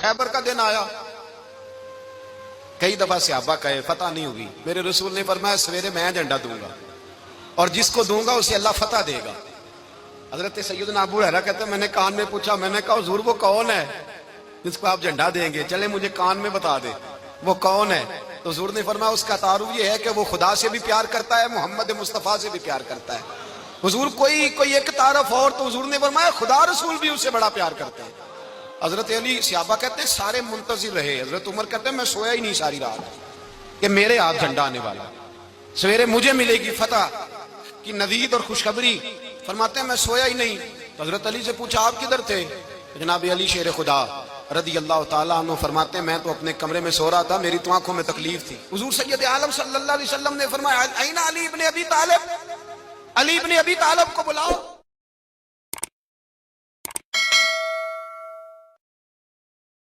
خیبر کا دن آیا، کئی دفعہ صحابہ کہے فتح نہیں ہوگی، میرے رسول نے فرمایا سویرے میں جھنڈا دوں گا اور جس کو دوں گا اسے اللہ فتح دے گا۔ حضرت سیدنا ابو ہریرہ کہتے ہیں میں نے کان میں پوچھا، میں نے کہا حضور وہ کون ہے جس کو آپ جھنڈا دیں گے؟ چلے مجھے کان میں بتا دے وہ کون ہے۔ تو حضور نے فرمایا اس کا تعارف یہ ہے کہ وہ خدا سے بھی پیار کرتا ہے، محمد مصطفیٰ سے بھی پیار کرتا ہے۔ حضور کوئی ایک تعارف اور، تو حضور نے فرمایا خدا رسول بھی اس سے بڑا پیار کرتے ہیں۔ حضرت علی، صحابہ کہتے ہیں سارے منتظر رہے، حضرت عمر کہتے ہیں میں سویا ہی نہیں ساری رات کہ میرے ہاتھ جھنڈا آنے والا، سویرے مجھے ملے گی فتح کی نوید اور خوشخبری۔ فرماتے ہیں میں سویا ہی نہیں۔ تو حضرت علی سے پوچھا آپ کدھر تھے؟ جناب علی شیر خدا رضی اللہ تعالیٰ عنہ فرماتے ہیں میں تو اپنے کمرے میں سو رہا تھا، میری تو آنکھوں میں تکلیف تھی۔ حضور سید عالم صلی اللہ علیہ وسلم نے فرمایا این علی ابن ابی طالب، علی ابن ابی طالب کو بلاؤ۔